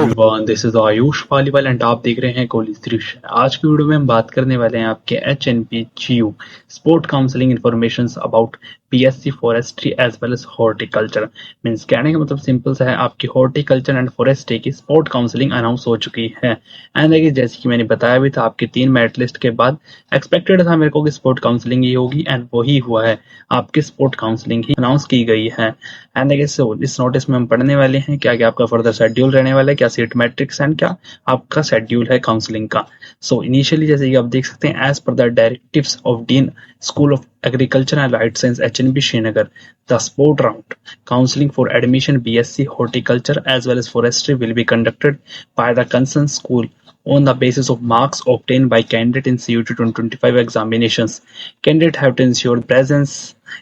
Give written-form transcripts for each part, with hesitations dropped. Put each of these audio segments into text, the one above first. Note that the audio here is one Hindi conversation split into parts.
Everyone, this is Ayush Paliwal and आप देख रहे हैं कोहली दृश्य। आज की वीडियो में हम बात करने वाले हैं आपके HNP-GU sport counselling information about PSC forestry as well as horticulture. Means कहने का मतलब सिंपल सा है, आपकी हॉर्टिकल्चर एंड फॉरेस्ट्री की स्पोर्ट काउंसलिंग अनाउंस हो चुकी है। एंड देखिए, जैसे कि मैंने बताया भी था, आपके 3 मेरिट लिस्ट के बाद एक्सपेक्टेड था मेरे को कि स्पोर्ट काउंसलिंग ही होगी एंड वही हुआ है। आपकी स्पोर्ट काउंसलिंग ही अनाउंस की गई है। एंड देखिए, इस नोटिस में हम पढ़ने वाले हैं क्या क्या आपका फर्दर शेड्यूल रहने वाला है, क्या सीट मैट्रिक्स एंड क्या आपका शेड्यूल है काउंसलिंग का। सो इनिशियली जैसे कि आप देख सकते हैं, as per the directives of dean school of agriculture and life science HNP Srinagar, the sport round counseling for admission BSc horticulture as well as forestry will be conducted by the concerned school on the basis of marks obtained by candidate in CUT 2025 examinations. Candidates have to ensure presence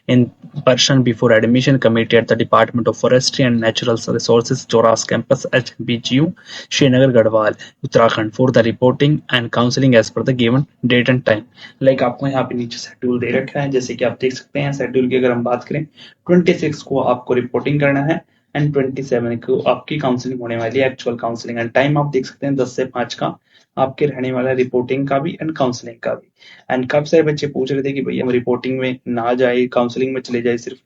in person before admission committee at the Department of Forestry and Natural Resources, Joras campus, HBGU, Srinagar, Garhwal, Uttarakhंड for the reporting and counseling as per the given date and time. Like आपको यहाँ पे नीचे शेड्यूल दे रखा है, जैसे कि आप देख सकते हैं। शेड्यूल की अगर हम बात करें, 26 को आपको रिपोर्टिंग करना है एंड 27 को आपकी काउंसलिंग होने वाली है, एक्चुअल काउंसलिंग। एंड टाइम आप देख सकते हैं 10 से 5 का आपके रहने वाला, रिपोर्टिंग का भी एंड काउंसलिंग का भी। एंड काफी सारे बच्चे पूछ रहे थे कि भैया हम रिपोर्टिंग में ना जाए, काउंसलिंग में चले जाए सिर्फ।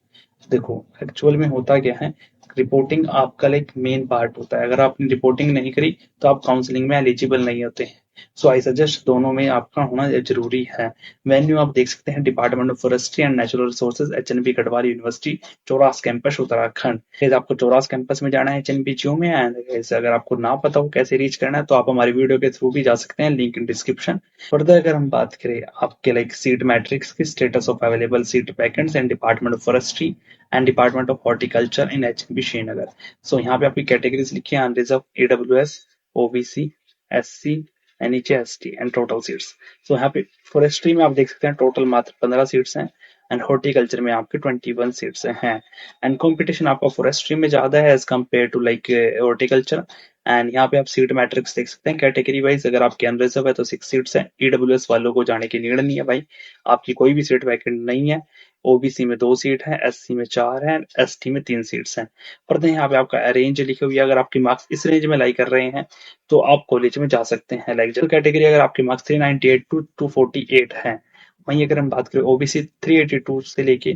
देखो, एक्चुअल में होता क्या है, रिपोर्टिंग आपका लाइक मेन पार्ट होता है। अगर आपने रिपोर्टिंग नहीं करी तो आप काउंसलिंग में एलिजिबल नहीं होते हैं। सो आई सजेस्ट दोनों में आपका होना जरूरी है। वेन्यू आप देख सकते हैं, department of forestry and natural resources, HNP Garhwal university, Chauras campus, Uttarakhand. यदि आपको चौरास कैंपस में जाना है HNP-GU में, एंड अगर आपको ना पता हो कैसे रीच करना है तो आप हमारी वीडियो के थ्रू भी जा सकते हैं, लिंक इन डिस्क्रिप्शन। फर्दर अगर हम बात करें आपके लाइक सीट मैट्रिक्स की, status of available seat vacants and department of forestry and department of horticulture in HNP Srinagar. So यहाँ पे आपकी कैटेगरीज लिखी है, unreserved, AWS, OBC, SC, NHST and total seats. So यहाँ पे फॉरेस्ट्री में आप देख सकते हैं टोटल मात्र 15 सीट्स हैं एंड हॉर्टिकल्चर में आपके 21 सीट्स हैं। एंड कंपटीशन आपका फॉरेस्ट्री में ज्यादा है as compare to like horticulture. And यहाँ पे आप सीट मैट्रिक्स देख सकते हैं कैटेगरी वाइज। अगर आपके अनरिजर्व है तो 6 सीट्स हैं, EWS वालों को जाने की नीड नहीं है भाई, आपकी कोई भी सीट वैकेंट नहीं है। OBC में 2 सीट है, SC में 4 है, ST में 3 सीट्स हैं। पर यहाँ पे आपका रेंज लिखी हुई है, अगर आपके मार्क्स इस रेंज में लाई कर रहे हैं तो आप कॉलेज में जा सकते हैं। लाइक जनरल कैटेगरी अगर आपके मार्क्स 398 टू 248 है, वहीं अगर हम बात करें OBC 382 से लेके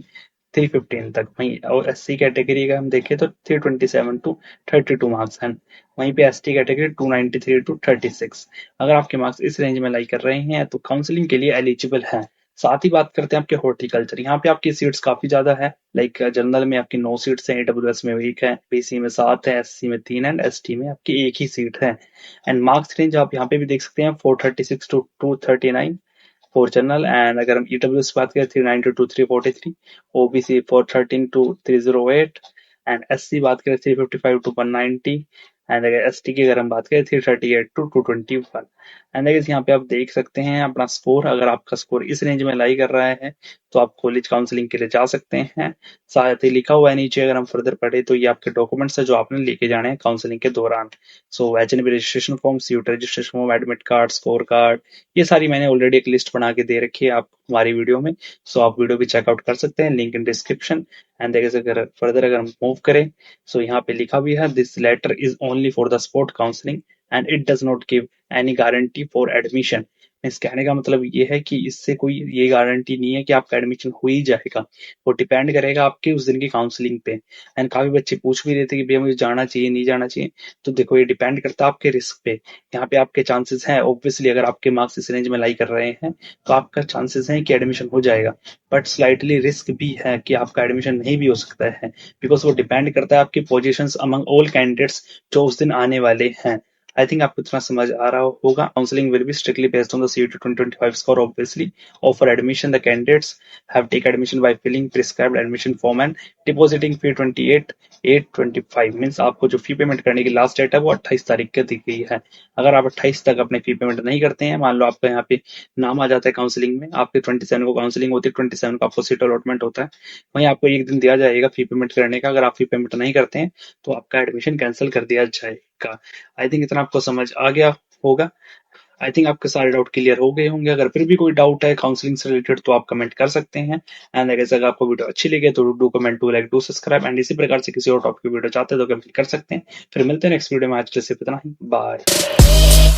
315 तक, वहीं और SC कैटेगरी का हम देखें तो 327 टू 32 मार्क्स हैं। वहीं पे ST कैटेगरी 293 टू 36। अगर आपके मार्क्स इस रेंज में लाई कर रहे हैं तो काउंसलिंग के लिए एलिजिबल है। साथ ही बात करते हैं आपके हॉर्टिकल्चर। यहाँ पे आपकी सीट्स काफी ज्यादा है, लाइक जनरल में आपकी 9 सीट्स हैं, AWS में 1 है, BC में 7 है, SC में 3 है, ST में आपकी 1 ही सीट है। एंड मार्क्स रेंज आप यहाँ पे भी देख सकते हैं, 436 टू 239 फॉर जनरल। एंड अगर हम EWS की बात करें, 390 to 343, OBC 413 to 308 and SC बात करें 355 टू 190 एंड अगर ST की अगर हम बात करें 338 टू 221। एंड अगर यहाँ पे आप देख सकते हैं अपना स्कोर, अगर आपका स्कोर इस रेंज में लाई कर रहा है तो आप कॉलेज काउंसलिंग के लिए जा सकते हैं। साथ ही लिखा हुआ है नीचे, अगर हम फर्दर पढ़े तो ये आपके डॉक्यूमेंट्स है जो आपने लेके जाने हैं काउंसलिंग के दौरान। सो HNP registration form, CUT registration form, admit card, score card, ये सारी मैंने ऑलरेडी एक लिस्ट बना के दे रखी है आप हमारी वीडियो में। सो आप वीडियो भी चेकआउट कर सकते हैं, लिंक इन डिस्क्रिप्शन। एंड अगर फर्दर अगर हम मूव करें, सो यहाँ पे लिखा भी है, this letter is only for the sport counselling and it does not give any guarantee for admission. इस कहने का मतलब ये है कि इससे कोई ये गारंटी नहीं है कि आपका एडमिशन हो ही जाएगा, वो डिपेंड करेगा आपके उस दिन की काउंसलिंग पे। एंड काफी बच्चे पूछ भी रहे थे कि भैया मुझे जाना चाहिए नहीं जाना चाहिए, तो देखो ये डिपेंड करता है आपके रिस्क पे। यहाँ पे आपके चांसेस हैं, ऑब्वियसली अगर आपके मार्क्स इस रेंज में लाई कर रहे हैं तो आपका चांसेस है कि एडमिशन हो जाएगा, बट स्लाइटली रिस्क भी है कि आपका एडमिशन नहीं भी हो सकता है, बिकॉज वो डिपेंड करता है आपकी पोजीशंस अमंग ऑल कैंडिडेट्स जो उस दिन आने वाले हैं। आई थिंक आपको इतना समझ आ रहा होगा। Counselling will be strictly based on the CUT 2025 score obviously. Or for admission, the candidates have take admission by filling prescribed admission form and depositing fee 28/8/25। Means आपको जो फी पेमेंट करने की लास्ट डेट है वो 28 तारीख की दी गई है। अगर आप 28 तक अपने फी पेमेंट नहीं करते हैं, मान लो आपका यहाँ पे नाम आ जाता है काउंसलिंग में, आपके 27 को काउंसलिंग होती है, 27 को आपको सीट अलॉटमेंट होता है, वहीं आपको एक दिन दिया जाएगा फी पेमेंट करने का। अगर आप फी पेमेंट नहीं करते हैं तो आपका एडमिशन कैंसिल कर दिया जाएगा। आई थिंक इतना आपको समझ आ गया होगा। आई थिंक आपके सारे डाउट क्लियर हो गए होंगे। अगर फिर भी कोई डाउट है काउंसलिंग से रिलेटेड तो आप कमेंट कर सकते हैं। एंड अगर आपको वीडियो अच्छी लगे तो do comment, do like, do subscribe. And इसी प्रकार से किसी और टॉपिक की वीडियो चाहते हैं तो कमेंट कर सकते हैं। फिर मिलते हैं नेक्स्ट वीडियो में। आज के लिए सिर्फ इतना ही। बाय।